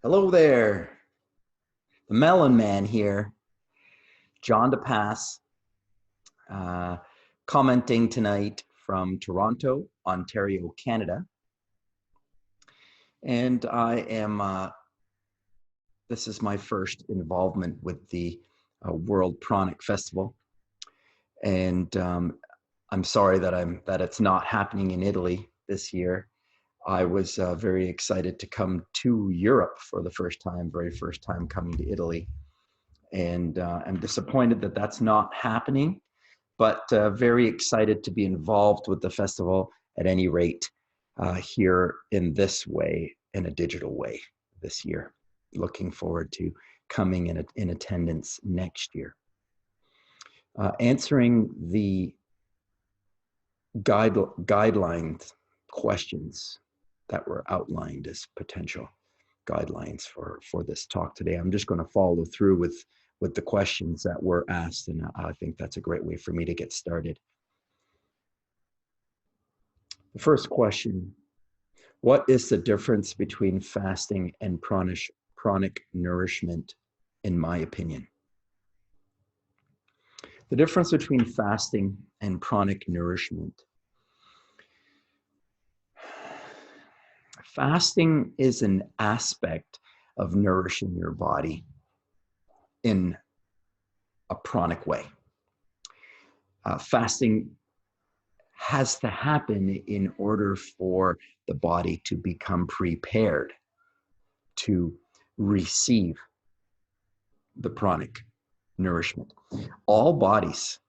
Hello there, the Melon Man here, John DePass, uh, commenting tonight from Toronto, Ontario, Canada. And this is my first involvement with the World Pranic Festival. And I'm sorry that it's not happening in Italy this year. I was very excited to come to Europe for the very first time coming to Italy. And I'm disappointed that that's not happening, but very excited to be involved with the festival at any rate here in this way, in a digital way this year. Looking forward to coming in attendance next year. Answering the guidelines questions that were outlined as potential guidelines for this talk today. I'm just going to follow through with the questions that were asked, and I think that's a great way for me to get started. The first question: what is the difference between fasting and pranic nourishment, in my opinion? The difference between fasting and pranic nourishment. Fasting is an aspect of nourishing your body in a pranic way. Fasting has to happen in order for the body to become prepared to receive the pranic nourishment. All bodies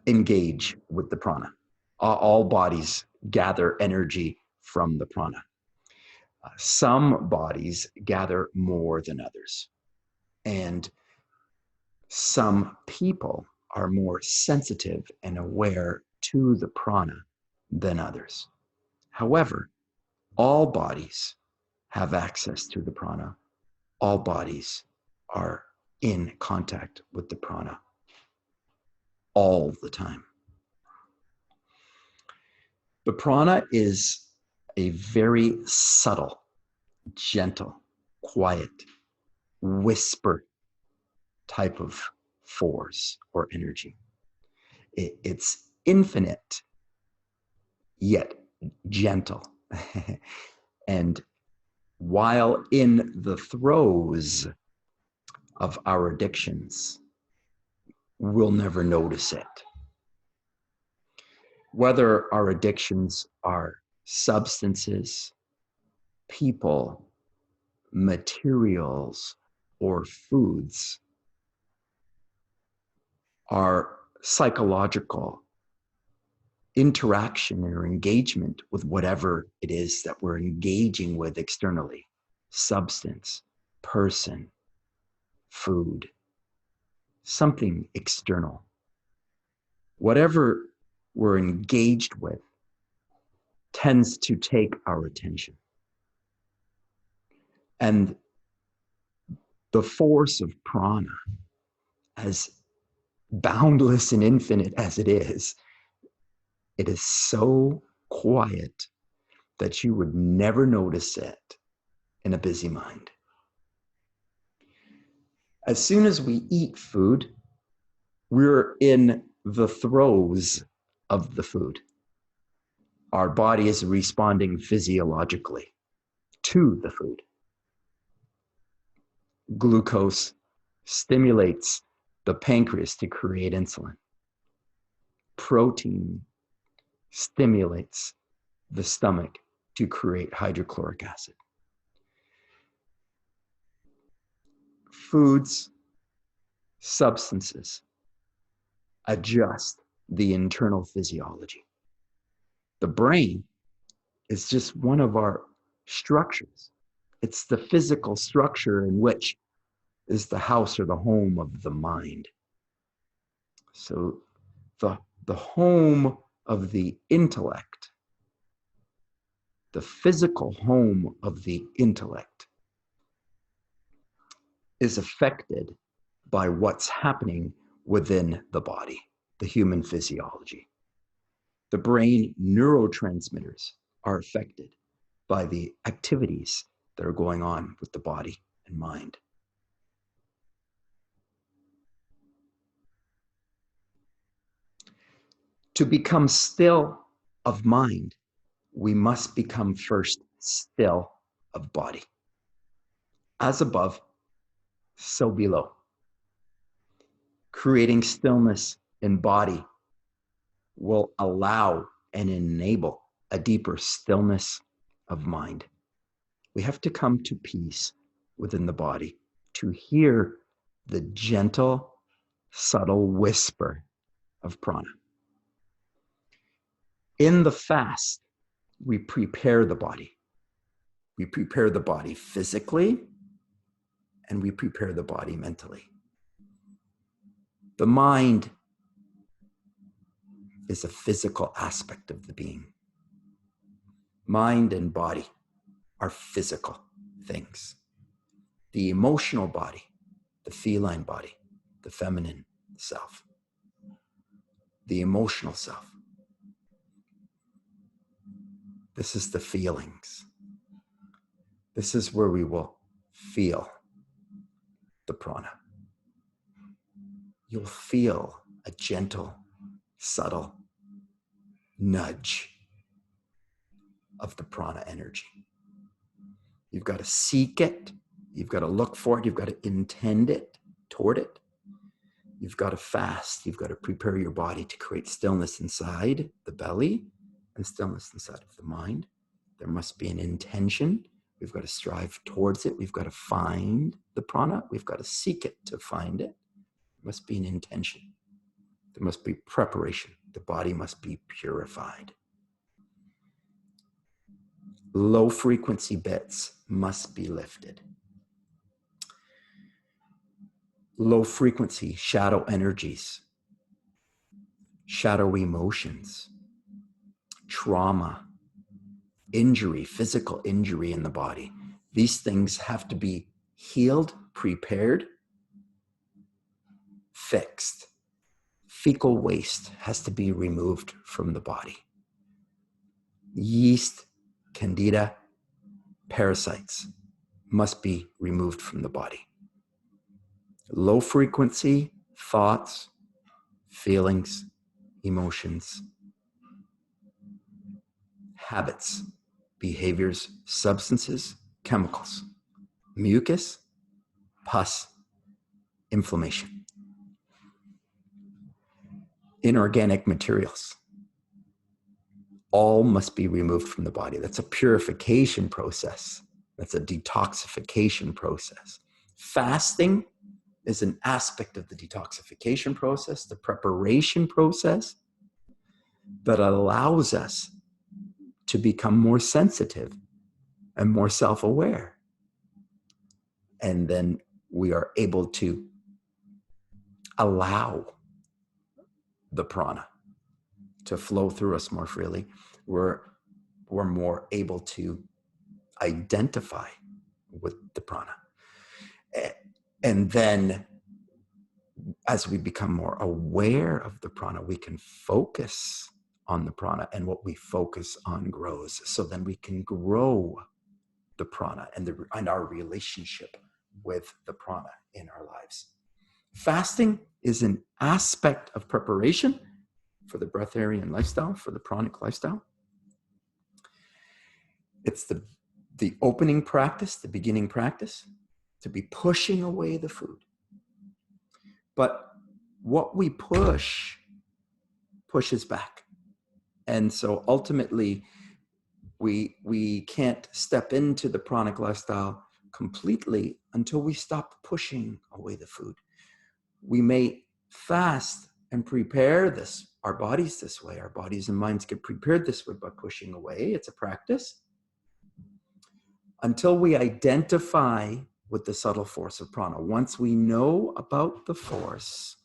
engage with the prana. All bodies gather energy from the prana. Some bodies gather more than others. And some people are more sensitive and aware to the prana than others. However, all bodies have access to the prana. All bodies are in contact with the prana all the time. The prana is a very subtle, gentle, quiet, whisper type of force or energy. It's infinite, yet gentle. And while in the throes of our addictions, we'll never notice it. Whether our addictions are substances, people, materials, or foods, our psychological interaction or engagement with whatever it is that we're engaging with externally, substance, person, food, something external, whatever we're engaged with tends to take our attention. And the force of prana, as boundless and infinite as it is so quiet that you would never notice it in a busy mind. As soon as we eat food, we're in the throes of the food. Our body is responding physiologically to the food. Glucose stimulates the pancreas to create insulin. Protein stimulates the stomach to create hydrochloric acid. Foods, substances adjust the internal physiology. The brain is just one of our structures. It's the physical structure in which is the house or the home of the mind. So the home of the intellect, the physical home of the intellect, is affected by what's happening within the body, the human physiology. The brain neurotransmitters are affected by the activities that are going on with the body and mind. To become still of mind, we must become first still of body. As above, so below. Creating stillness in body will allow and enable a deeper stillness of mind. We have to come to peace within the body to hear the gentle, subtle whisper of prana. In the fast, we prepare the body. We prepare the body physically, and we prepare the body mentally. The mind is a physical aspect of the being. Mind and body are physical things. The emotional body, the feline body, the feminine self, the emotional self. This is the feelings. This is where we will feel the prana. You'll feel a gentle, subtle nudge of the prana energy. You've got to seek it. You've got to look for it. You've got to intend it toward it. You've got to fast. You've got to prepare your body to create stillness inside the belly and stillness inside of the mind. There must be an intention. We've got to strive towards it. We've got to find the prana. We've got to seek it to find it. There must be an intention. There must be preparation. The body must be purified. Low frequency bits must be lifted. Low frequency shadow energies, shadow emotions, trauma, injury, physical injury in the body. These things have to be healed, prepared, fixed. Fecal waste has to be removed from the body. Yeast, candida, parasites must be removed from the body. Low frequency thoughts, feelings, emotions, habits, behaviors, substances, chemicals, mucus, pus, inflammation, inorganic materials, all must be removed from the body. That's a purification process. That's a detoxification process. Fasting is an aspect of the detoxification process, the preparation process that allows us to become more sensitive and more self-aware. And then we are able to allow the prana to flow through us more freely. We're more able to identify with the prana. And then as we become more aware of the prana, we can focus on the prana, and what we focus on grows. So then we can grow the prana and our relationship with the prana in our lives. Fasting is an aspect of preparation for the breatharian lifestyle, for the pranic lifestyle. It's the opening practice, the beginning practice, to be pushing away the food. But what we push pushes back. And so ultimately, we can't step into the pranic lifestyle completely until we stop pushing away the food. We may fast and prepare our bodies this way. Our bodies and minds get prepared this way by pushing away. It's a practice. Until we identify with the subtle force of prana. Once we know about the force,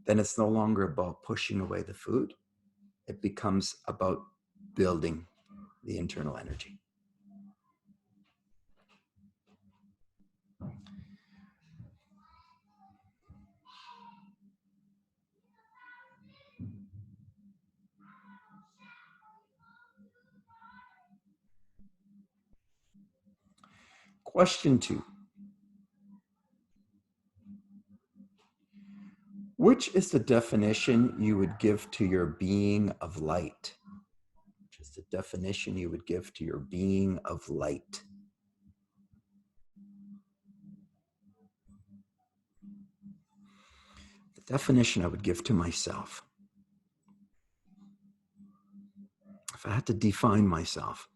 then it's no longer about pushing away the food. It becomes about building the internal energy. Question 2. Which is the definition you would give to your being of light? Which is the definition you would give to your being of light? The definition I would give to myself. If I had to define myself,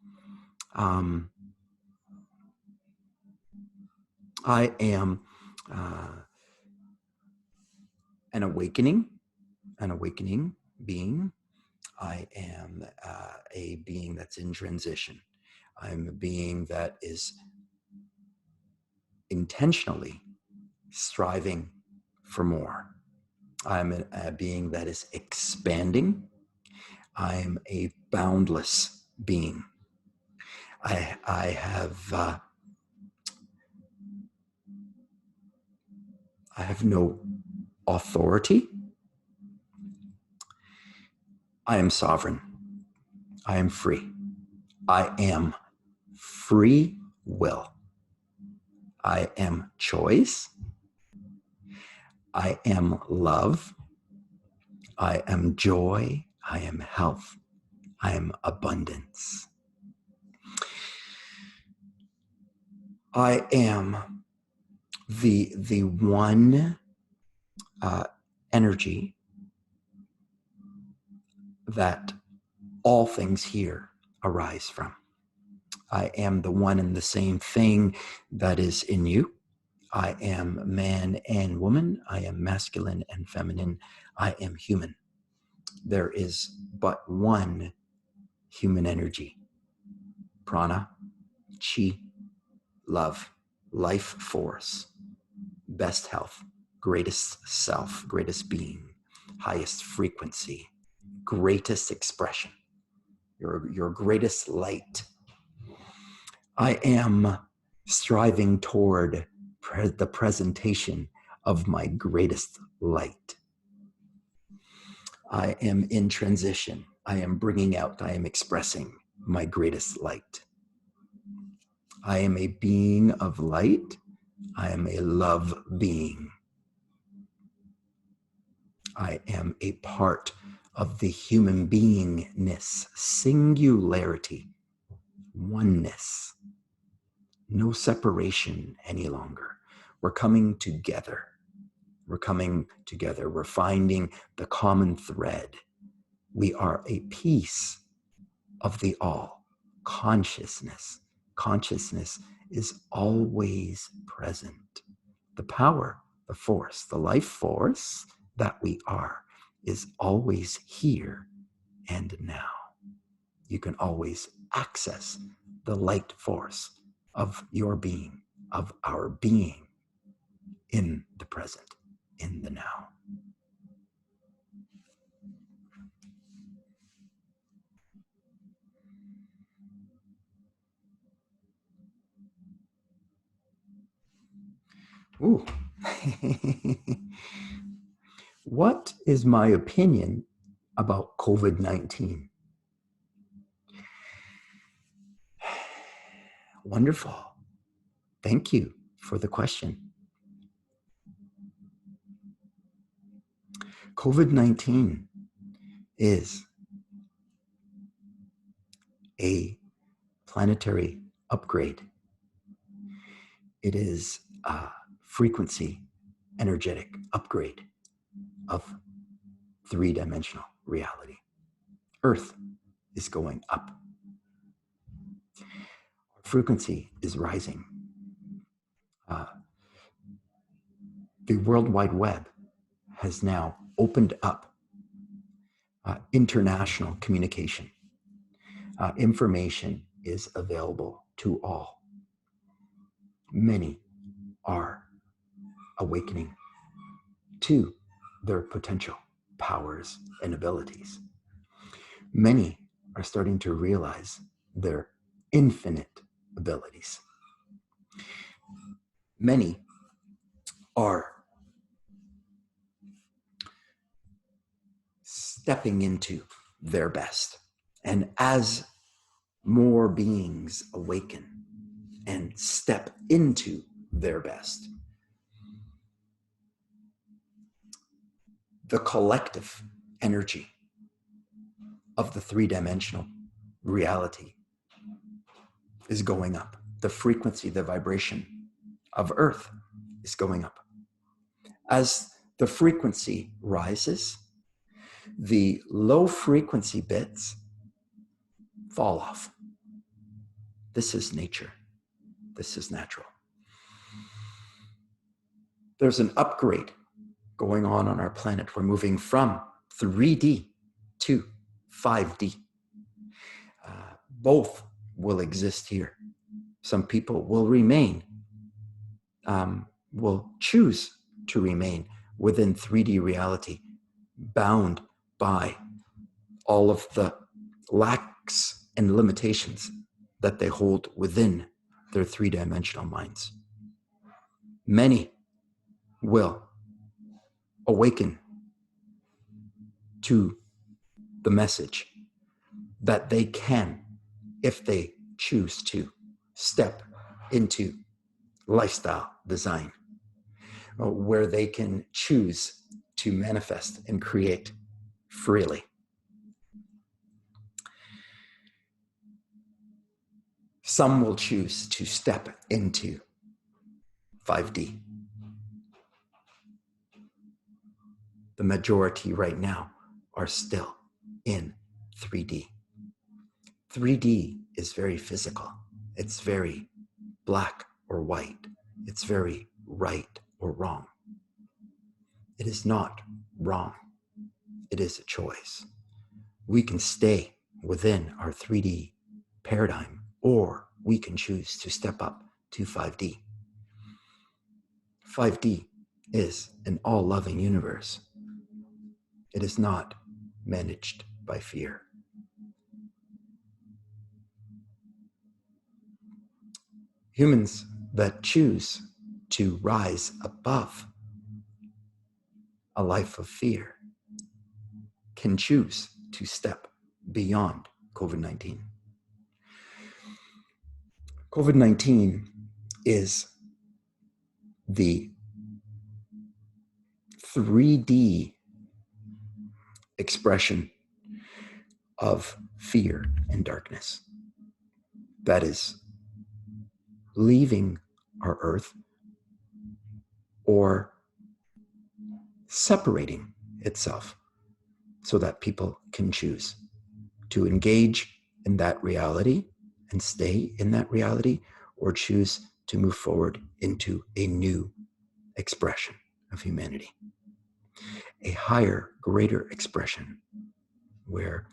I am an awakening being. I am a being that's in transition. I'm a being that is intentionally striving for more. I'm a being that is expanding. I'm a boundless being. I have no authority. I am sovereign. I am free. I am free will. I am choice. I am love. I am joy. I am health. I am abundance. I am the one energy that all things here arise from. I am the one and the same thing that is in you. I am man and woman. I am masculine and feminine. I am human. There is but one human energy. Prana, chi, love, life force, best health, greatest self, greatest being, highest frequency, greatest expression, your greatest light. I am striving toward the presentation of my greatest light. I am in transition. I am bringing out, I am expressing my greatest light. I am a being of light. I am a love being. I am a part of the human beingness, singularity, oneness, no separation any longer. We're coming together. We're coming together. We're finding the common thread. We are a piece of the all. Consciousness. Consciousness is always present. The power, the force, the life force that we are is always here and now. You can always access the light force of your being, of our being in the present, in the now. Ooh. What is my opinion about COVID-19? Wonderful. Thank you for the question. COVID-19 is a planetary upgrade. It is a frequency, energetic upgrade of three-dimensional reality. Earth is going up. Our frequency is rising. The World Wide Web has now opened up international communication. Information is available to all. Many are awakening to their potential powers and abilities. Many are starting to realize their infinite abilities. Many are stepping into their best. And as more beings awaken, and step into their best. The collective energy of the three-dimensional reality is going up. The frequency, the vibration of Earth is going up. As the frequency rises, the low frequency bits fall off. This is nature. This is natural. There's an upgrade going on our planet. We're moving from 3D to 5D. Both will exist here. Some people will remain, will choose to remain within 3D reality, bound by all of the lacks and limitations that they hold within their three-dimensional minds. Many will awaken to the message that they can, if they choose to, step into lifestyle design, where they can choose to manifest and create freely. Some will choose to step into 5D. The majority right now are still in 3D. 3D is very physical. It's very black or white. It's very right or wrong. It is not wrong. It is a choice. We can stay within our 3D paradigm, or we can choose to step up to 5D. 5D is an all-loving universe. It is not managed by fear. Humans that choose to rise above a life of fear can choose to step beyond COVID-19. COVID-19 is the 3D expression of fear and darkness that is leaving our earth or separating itself so that people can choose to engage in that reality and stay in that reality, or choose to move forward into a new expression of humanity, a higher, greater expression where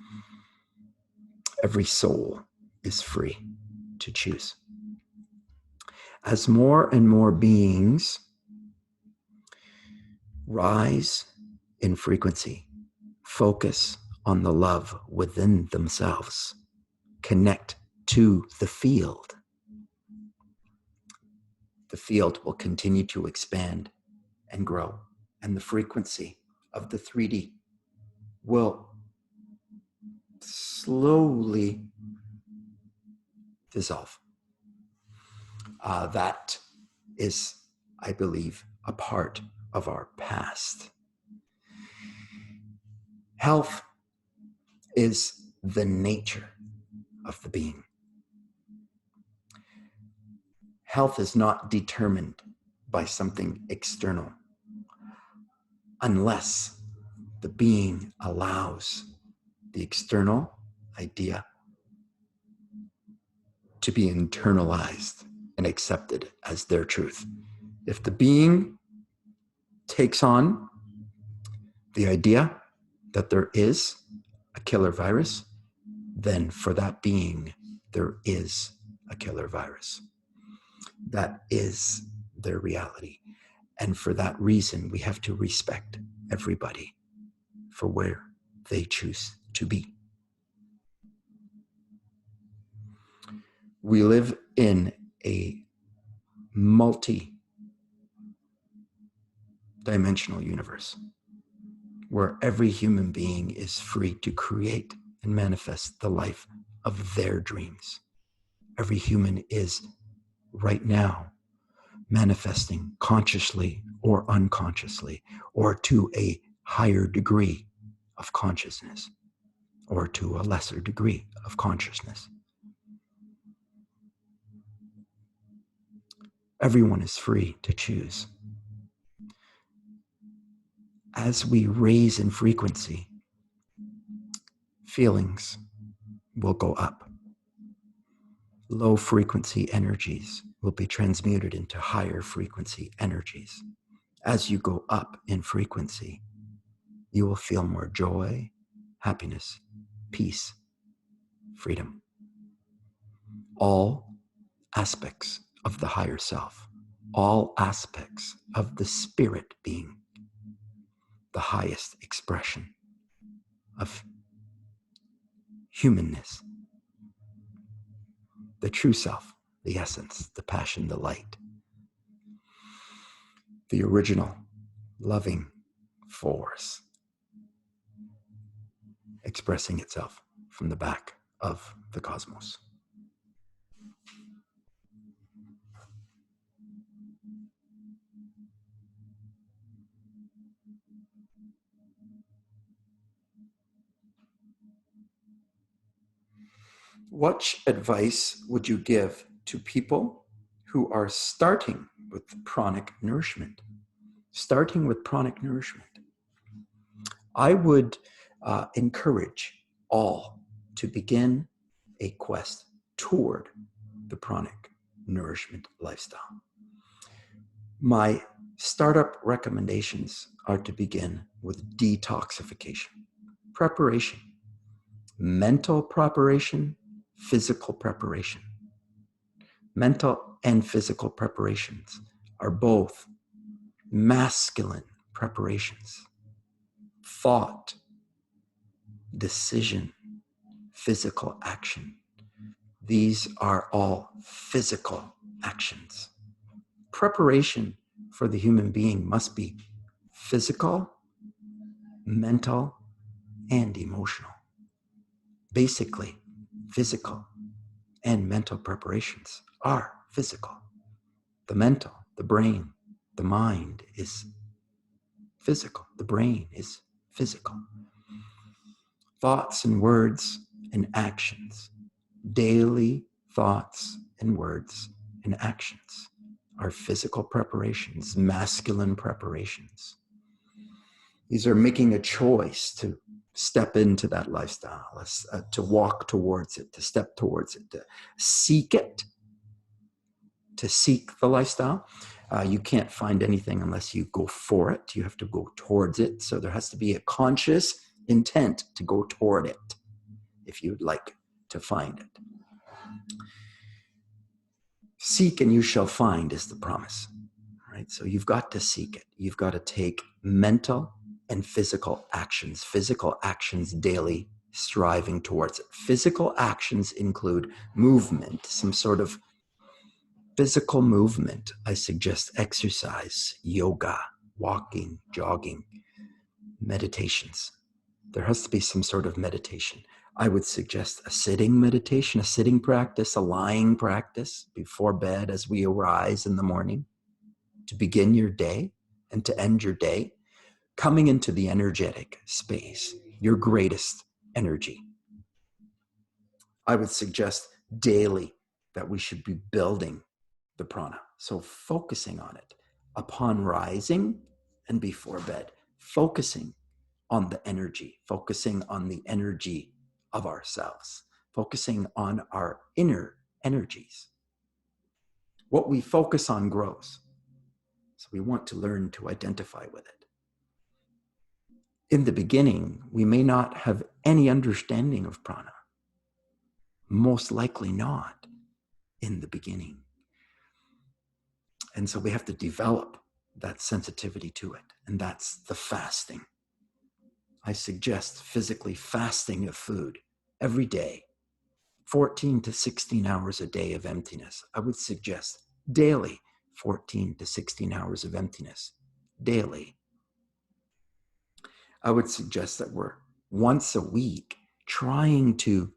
every soul is free to choose. As more and more beings rise in frequency, focus on the love within themselves, connect to the field will continue to expand and grow, and the frequency of the 3D will slowly dissolve. That is, I believe, a part of our past. Health is the nature of the being. Health is not determined by something external unless the being allows the external idea to be internalized and accepted as their truth. If the being takes on the idea that there is a killer virus, then for that being, there is a killer virus. That is their reality. And for that reason, we have to respect everybody for where they choose to be. We live in a multi-dimensional universe where every human being is free to create and manifest the life of their dreams. Every human is right now, manifesting consciously or unconsciously, or to a higher degree of consciousness, or to a lesser degree of consciousness. Everyone is free to choose. As we raise in frequency, feelings will go up. Low frequency energies will be transmuted into higher frequency energies. As you go up in frequency, you will feel more joy, happiness, peace, freedom. All aspects of the higher self, all aspects of the spirit being, the highest expression of humanness, the true self, the essence, the passion, the light, the original loving force expressing itself from the back of the cosmos. What advice would you give to people who are starting with pranic nourishment? Starting with pranic nourishment. I would encourage all to begin a quest toward the pranic nourishment lifestyle. My startup recommendations are to begin with detoxification, preparation, mental preparation, physical preparation. Mental and physical preparations are both masculine preparations. Thought, decision, physical action. These are all physical actions. Preparation for the human being must be physical, mental, and emotional. Basically, physical and mental preparations are physical. The mental, the brain, the mind is physical. The brain is physical. Thoughts and words and actions, daily thoughts and words and actions are physical preparations, masculine preparations. These are making a choice to step into that lifestyle, to walk towards it, to step towards it, to seek it, to seek the lifestyle. You can't find anything unless you go for it. You have to go towards it. So there has to be a conscious intent to go toward it if you'd like to find it. Seek and you shall find is the promise, right? So you've got to seek it. You've got to take mental and physical actions daily, striving towards it. Physical actions include movement, some sort of physical movement. I suggest exercise, yoga, walking, jogging, meditations. There has to be some sort of meditation. I would suggest a sitting meditation, a sitting practice, a lying practice before bed as we arise in the morning to begin your day and to end your day, coming into the energetic space, your greatest energy. I would suggest daily that we should be building the prana. So focusing on it upon rising and before bed, focusing on the energy, focusing on the energy of ourselves, focusing on our inner energies. What we focus on grows. So we want to learn to identify with it. In the beginning, we may not have any understanding of prana. Most likely not in the beginning. And so we have to develop that sensitivity to it. And that's the fasting. I suggest physically fasting of food every day, 14 to 16 hours a day of emptiness. I would suggest daily 14 to 16 hours of emptiness daily. I would suggest that we're once a week trying to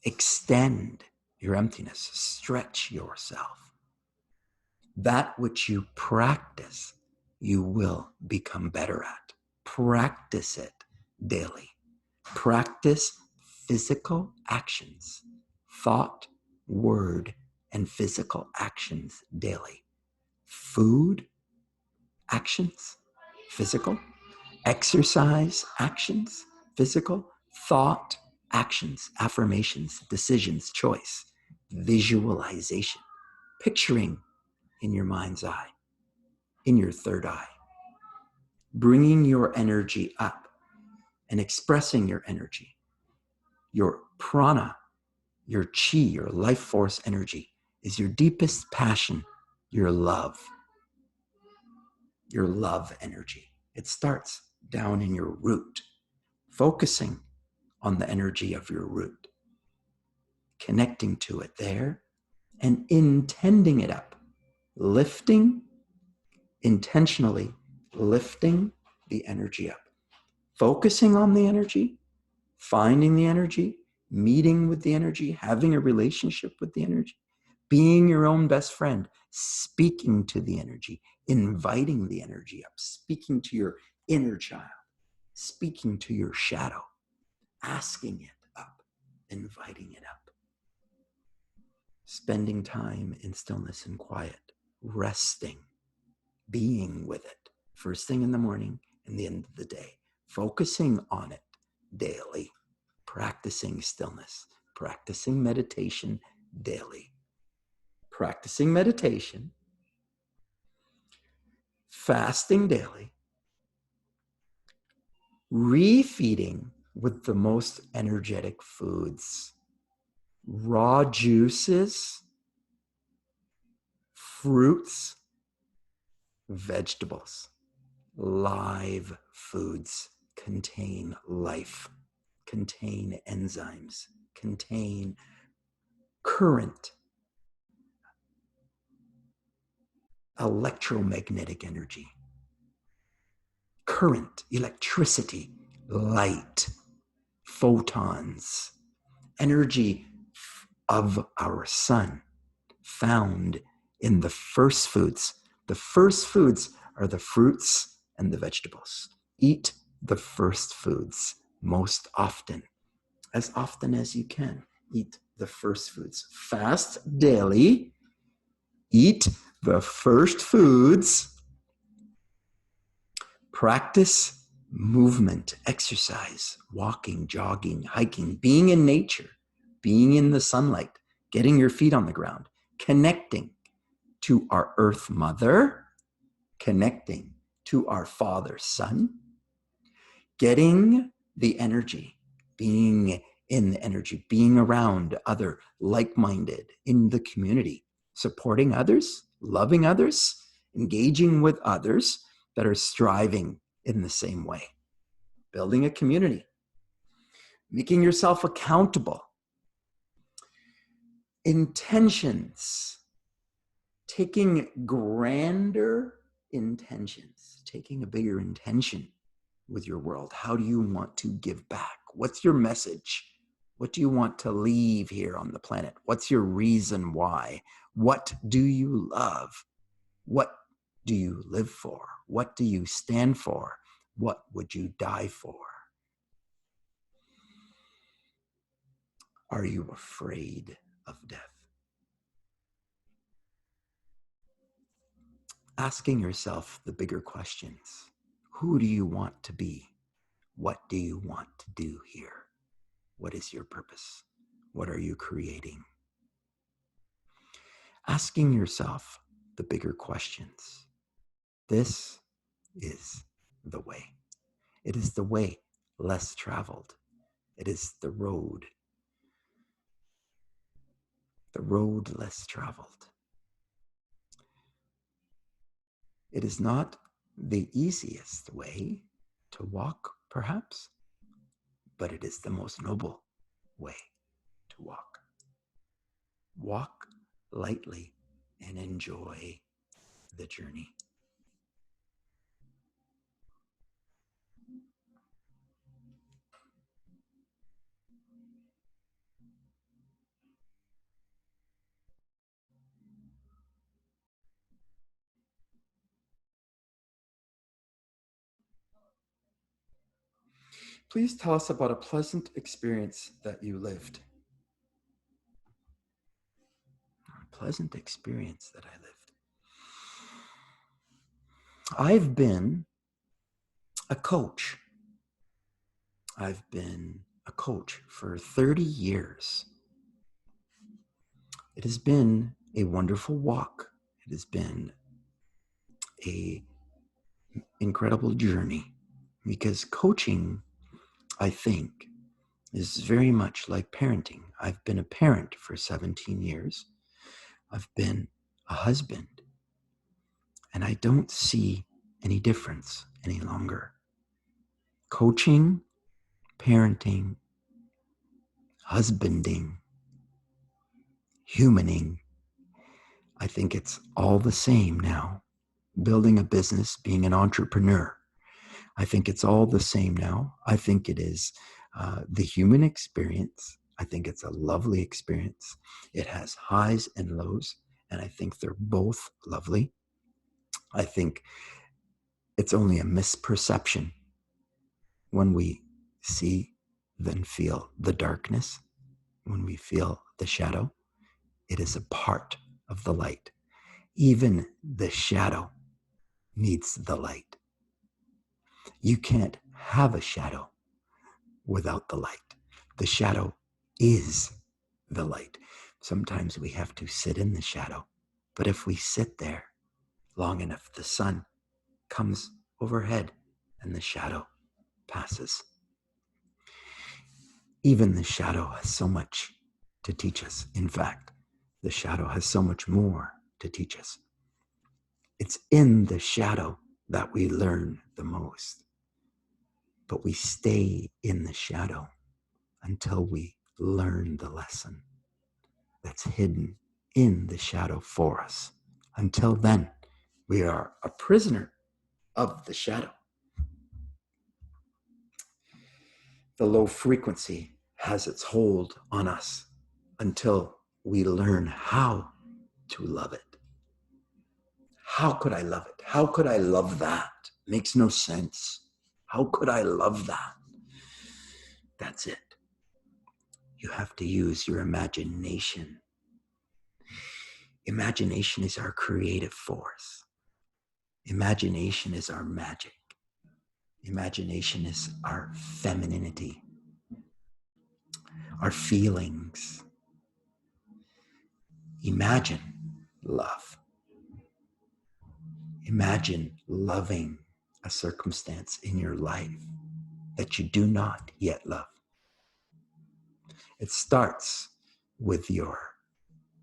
extend your emptiness, stretch yourself. That which you practice, you will become better at. Practice it daily. Practice physical actions, thought, word, and physical actions daily. Food actions, physical. Exercise actions, physical. Thought actions, affirmations, decisions, choice, visualization, picturing in your mind's eye, in your third eye, bringing your energy up and expressing your energy, your prana, your chi, your life force energy is your deepest passion, your love energy. It starts down in your root, focusing on the energy of your root, connecting to it there and intending it up, lifting, intentionally lifting the energy up, focusing on the energy, finding the energy, meeting with the energy, having a relationship with the energy, being your own best friend, speaking to the energy, inviting the energy up, speaking to your inner child, speaking to your shadow, asking it up, inviting it up, spending time in stillness and quiet, resting, being with it, first thing in the morning and the end of the day, focusing on it daily, practicing stillness, practicing meditation daily, practicing meditation, fasting daily, refeeding with the most energetic foods, raw juices, fruits, vegetables, live foods contain life, contain enzymes, contain current, electromagnetic energy, current, electricity, light, photons, energy of our sun found in the first foods. The first foods are the fruits and the vegetables. Eat the first foods most often as you can. Eat the first foods. Fast daily. Eat the first foods. Practice movement, exercise, walking, jogging, hiking, being in nature, being in the sunlight, getting your feet on the ground, connecting to our Earth Mother, connecting to our Father Sun, getting the energy, being in the energy, being around other like-minded in the community, supporting others, loving others, engaging with others that are striving in the same way, building a community, making yourself accountable, intentions, taking grander intentions, taking a bigger intention with your world. How do you want to give back? What's your message? What do you want to leave here on the planet? What's your reason why? What do you love? What do you live for? What do you stand for? What would you die for? Are you afraid of death? Asking yourself the bigger questions. Who do you want to be? What do you want to do here? What is your purpose? What are you creating? Asking yourself the bigger questions. This is the way. It is the way less traveled. It is the road less traveled. It is not the easiest way to walk, perhaps, but it is the most noble way to walk. Walk lightly and enjoy the journey. Please tell us about a pleasant experience that you lived. A pleasant experience that I lived. I've been a coach. I've been a coach for 30 years. It has been a wonderful walk. It has been an incredible journey, because coaching, I think, is very much like parenting. I've been a parent for 17 years. I've been a husband, and I don't see any difference any longer. Coaching, parenting, husbanding, humaning, I think it's all the same now. Building a business, being an entrepreneur, I think it's all the same now. I think it is the human experience. I think it's a lovely experience. It has highs and lows, and I think they're both lovely. I think it's only a misperception when we see, then feel the darkness, when we feel the shadow. It is a part of the light. Even the shadow needs the light. You can't have a shadow without the light. The shadow is the light. Sometimes we have to sit in the shadow, but if we sit there long enough, the sun comes overhead and the shadow passes. Even the shadow has so much to teach us. In fact, the shadow has so much more to teach us. It's in the shadow that we learn the most. But we stay in the shadow until we learn the lesson that's hidden in the shadow for us. Until then, we are a prisoner of the shadow. The low frequency has its hold on us until we learn how to love it. How could I love it? How could I love that? Makes no sense. How could I love that? That's it. You have to use your imagination. Imagination is our creative force. Imagination is our magic. Imagination is our femininity, our feelings. Imagine love. Imagine loving a circumstance in your life that you do not yet love. It starts with your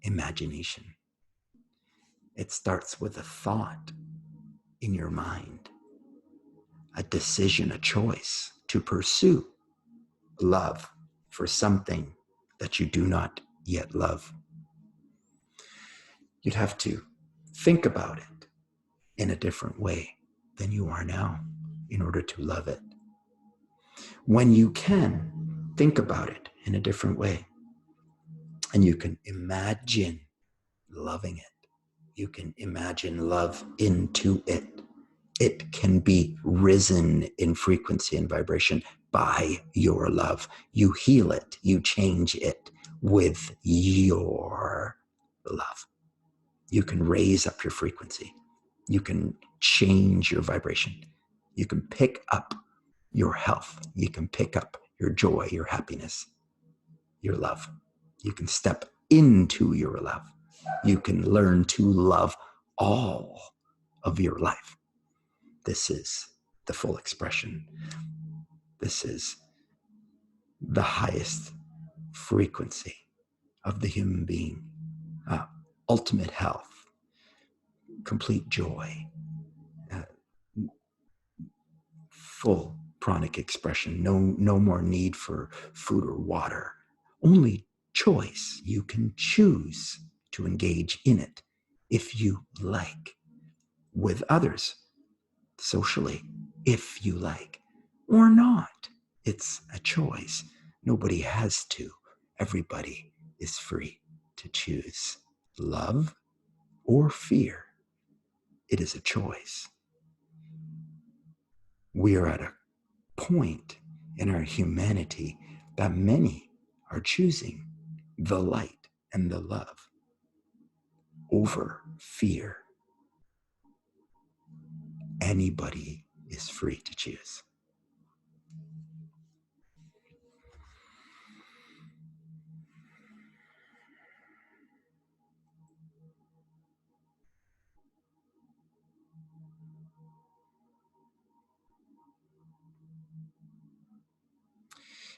imagination. It starts with a thought in your mind, a decision, a choice to pursue love for something that you do not yet love. You'd have to think about it in a different way than you are now in order to love it. When you can think about it in a different way and you can imagine loving it, you can imagine love into it, it can be risen in frequency and vibration by your love. You heal it, you change it with your love. You can raise up your frequency. You can change your vibration. You can pick up your health. You can pick up your joy, your happiness, your love. You can step into your love. You can learn to love all of your life. This is the full expression. This is the highest frequency of the human being. Ultimate health, complete joy, full pranic expression, no more need for food or water, only choice. You can choose to engage in it if you like, with others, socially, if you like, or not. It's a choice. Nobody has to. Everybody is free to choose love or fear. It is a choice. We are at a point in our humanity that many are choosing the light and the love over fear. Anybody is free to choose.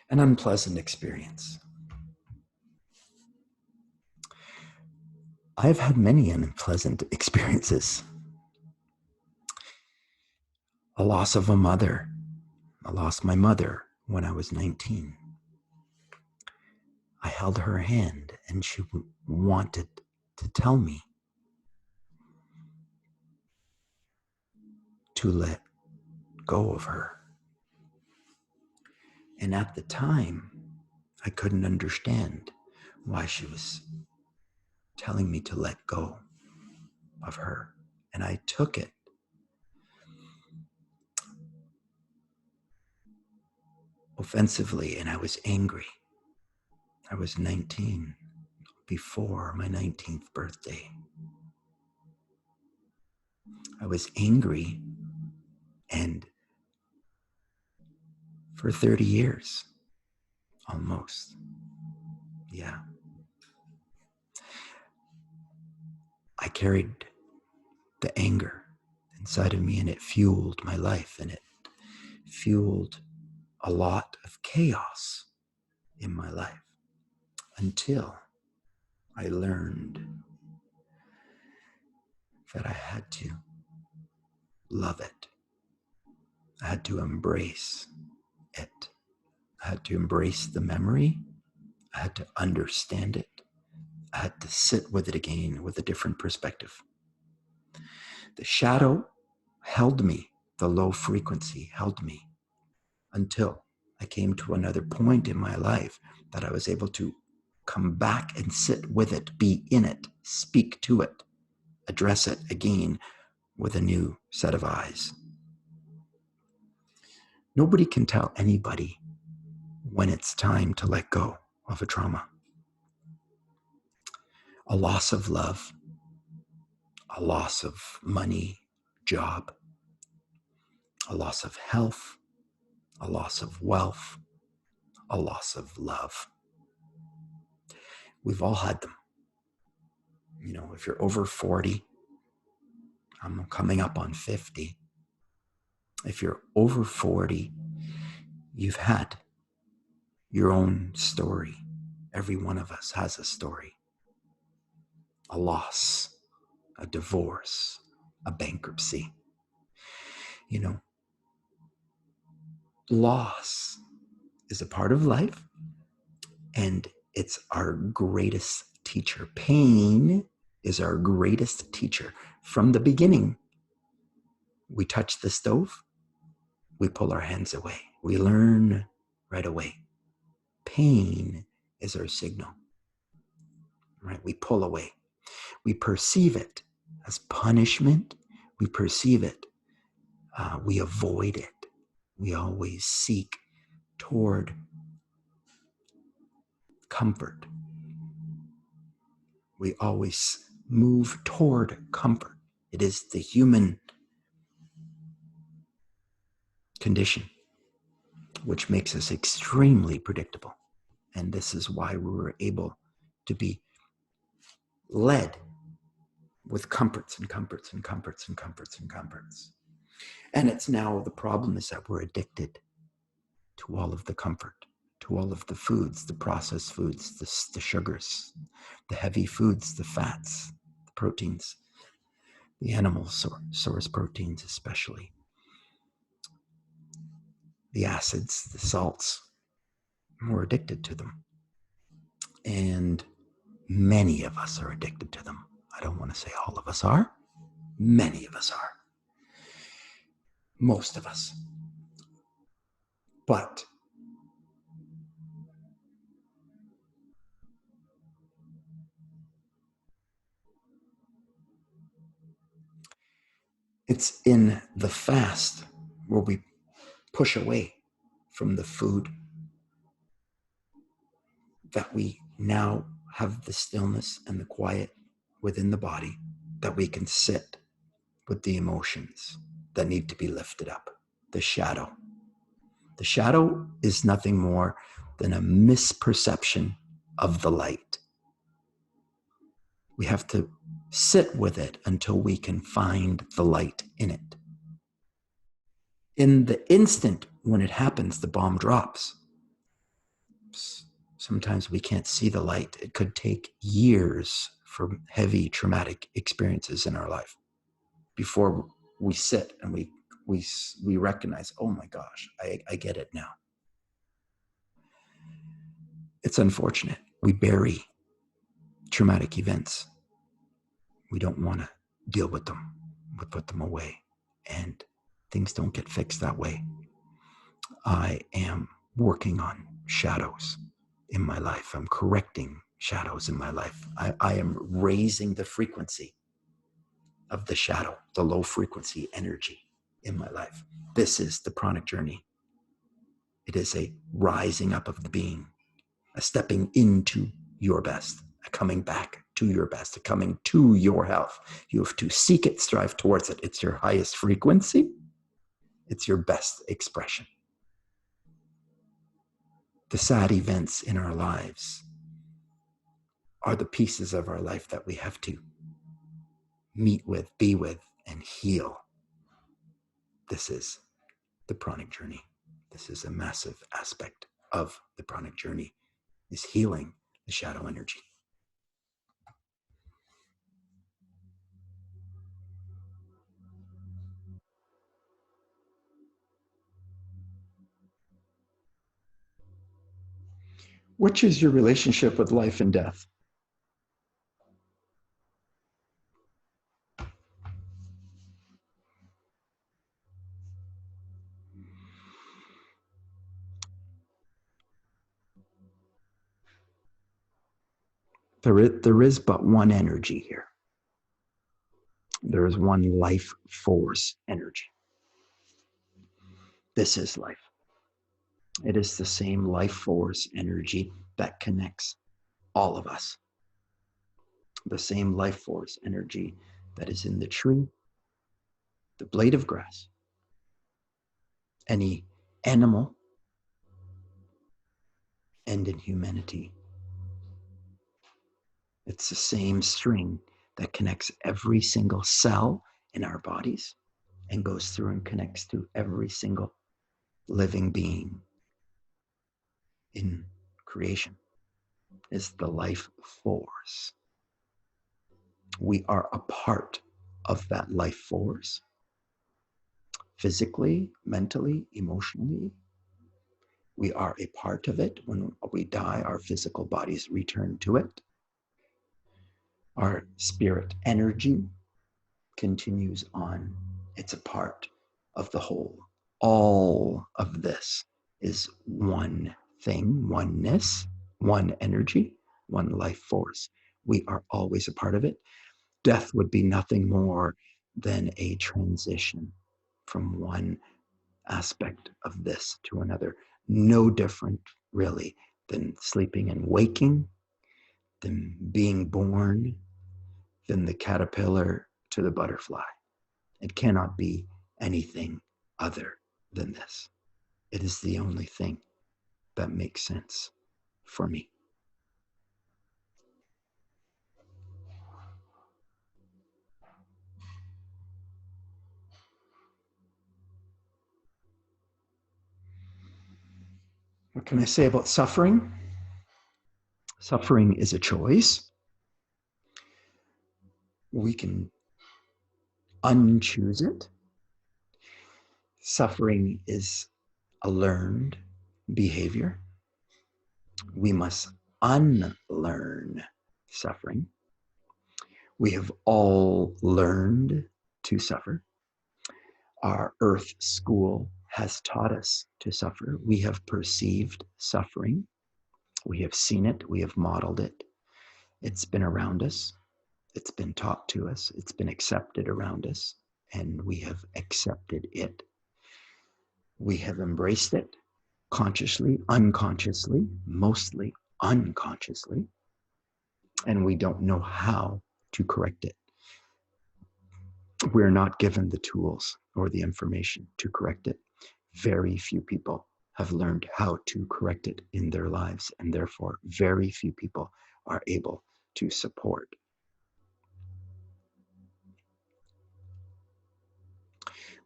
An unpleasant experience. I've had many unpleasant experiences. A loss of a mother. I lost my mother when I was 19. I held her hand and she wanted to tell me to let go of her. And at the time, I couldn't understand why she was telling me to let go of her. And I took it offensively and I was angry. I was 19 before my 19th birthday. I was angry, and for 30 years, almost, yeah, I carried the anger inside of me and it fueled my life and it fueled a lot of chaos in my life until I learned that I had to love it. I had to embrace it. I had to embrace the memory. I had to understand it. I had to sit with it again with a different perspective. The shadow held me. The low frequency held me until I came to another point in my life that I was able to come back and sit with it, be in it, speak to it, address it again with a new set of eyes. Nobody can tell anybody when it's time to let go of a trauma. A loss of love, a loss of money, job, a loss of health, a loss of wealth, a loss of love. We've all had them. You know, if you're over 40, I'm coming up on 50. If you're over 40, you've had your own story. Every one of us has a story. A loss, a divorce, a bankruptcy. You know, loss is a part of life and it's our greatest teacher. Pain is our greatest teacher. From the beginning, we touch the stove, we pull our hands away. We learn right away. Pain is our signal, right? We pull away. We perceive it as punishment. We perceive it. We avoid it. We always seek toward comfort. We always move toward comfort. It is the human condition, which makes us extremely predictable. And this is why we were able to be led with comforts and comforts and comforts and comforts and comforts. And it's now the problem is that we're addicted to all of the comfort, to all of the foods, the processed foods, the sugars, the heavy foods, the fats, the proteins, the animal source proteins especially, the acids, the salts. We're addicted to them. And many of us are addicted to them. I don't want to say all of us are. Many of us are. Most of us. But it's in the fast where we push away from the food, that we now have the stillness and the quiet within the body, that we can sit with the emotions that need to be lifted up. The shadow. The shadow is nothing more than a misperception of the light. We have to sit with it until we can find the light in it. In the instant when it happens, the bomb drops. Sometimes we can't see the light. It could take years for heavy traumatic experiences in our life before we sit and we recognize, oh my gosh, I get it now. It's unfortunate. We bury traumatic events. We don't want to deal with them. We put them away, and things don't get fixed that way. I am working on shadows in my life. I'm correcting shadows in my life. I am raising the frequency of the shadow, the low frequency energy in my life. This is the pranic journey. It is a rising up of the being, a stepping into your best, a coming back to your best, a coming to your health. You have to seek it, strive towards it. It's your highest frequency. It's your best expression. The sad events in our lives are the pieces of our life that we have to meet with, be with, and heal. This is the pranic journey. This is a massive aspect of the pranic journey, is healing the shadow energy. Which is your relationship with life and death? There is but one energy here. There is one life force energy. This is life. It is the same life force energy that connects all of us. The same life force energy that is in the tree, the blade of grass, any animal, and in humanity. It's the same string that connects every single cell in our bodies and goes through and connects to every single living being in creation. Is the life force. We are a part of that life force, physically, mentally, emotionally. We are a part of it. When we die, our physical bodies return to it. Our spirit energy continues on. It's a part of the whole. All of this is one thing, oneness, one energy, one life force. We are always a part of it. Death would be nothing more than a transition from one aspect of this to another. No different, really, than sleeping and waking, than being born, than the caterpillar to the butterfly. It cannot be anything other than this. It is the only thing that makes sense for me. What can I say about suffering? Suffering is a choice. We can unchoose it. Suffering is a learned behavior. We must unlearn suffering. We have all learned to suffer. Our earth school has taught us to suffer. We have perceived suffering. We have seen it. We have modeled it. It's been around us. It's been taught to us. It's been accepted around us. And we have accepted it. We have embraced it. consciously, unconsciously, mostly unconsciously, and we don't know how to correct it. We're not given the tools or the information to correct it. Very few people have learned how to correct it in their lives, and therefore very few people are able to support.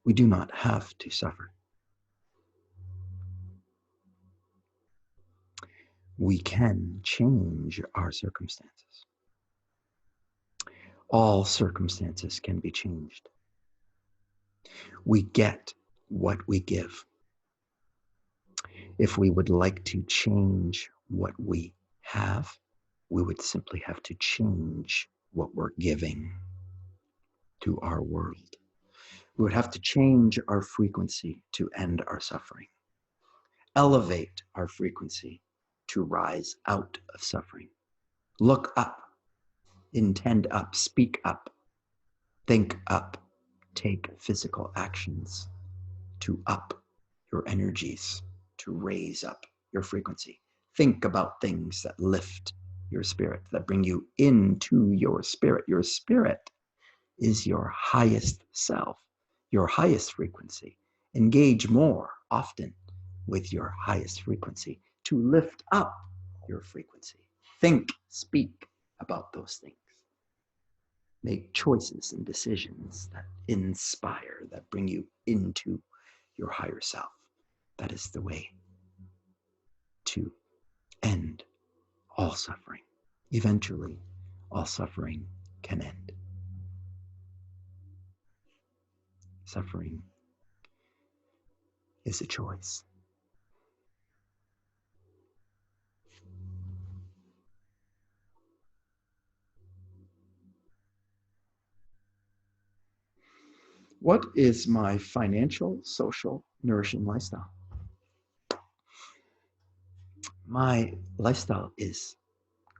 We do not have to suffer. We can change our circumstances. All circumstances can be changed. We get what we give. If we would like to change what we have, we would simply have to change what we're giving to our world. We would have to change our frequency to end our suffering, elevate our frequency to rise out of suffering. Look up, intend up, speak up, think up, take physical actions to up your energies, to raise up your frequency. Think about things that lift your spirit, that bring you into your spirit. Your spirit is your highest self, your highest frequency. Engage more often with your highest frequency to lift up your frequency. Think, speak about those things. Make choices and decisions that inspire, that bring you into your higher self. That is the way to end all suffering. Eventually, all suffering can end. Suffering is a choice. What is my financial, social, nourishing lifestyle? My lifestyle is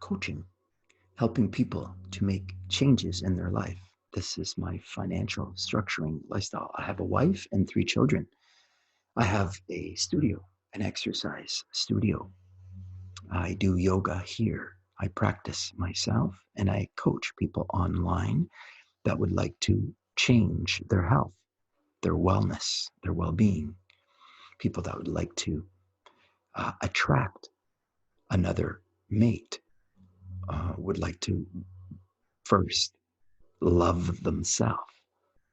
coaching, helping people to make changes in their life. This is my financial structuring lifestyle. I have a wife and 3 children. I have a studio, an exercise studio. I do yoga here. I practice myself, and I coach people online that would like to change their health, their wellness, their well-being. People that would like to attract another mate, would like to first love themselves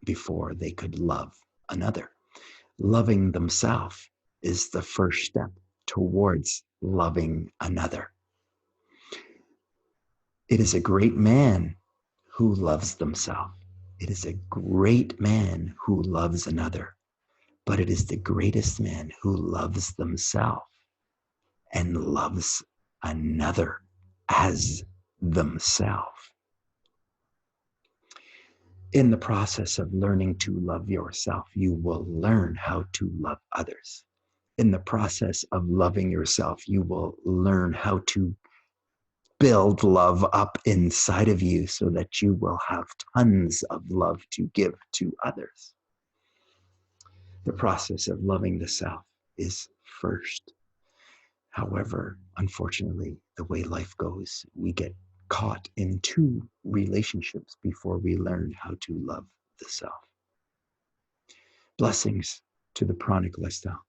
before they could love another. Loving themselves is the first step towards loving another. It is a great man who loves themselves. It is a great man who loves another, but it is the greatest man who loves themselves and loves another as themselves. In the process of learning to love yourself, you will learn how to love others. In the process of loving yourself, you will learn how to build love up inside of you so that you will have tons of love to give to others. The process of loving the self is first. However, unfortunately, the way life goes, we get caught in 2 relationships before we learn how to love the self. Blessings to the Pranic lifestyle,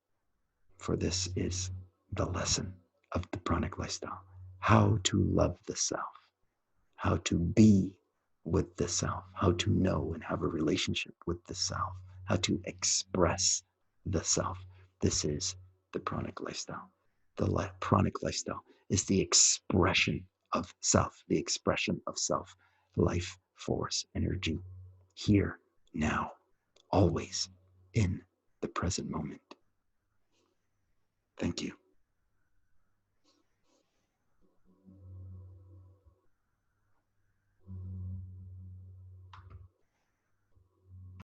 for this is the lesson of the Pranic lifestyle. How to love the self, how to be with the self, how to know and have a relationship with the self, how to express the self. This is the Pranic lifestyle. The Pranic lifestyle is the expression of self, the expression of self, life, force, energy, here, now, always in the present moment. Thank you.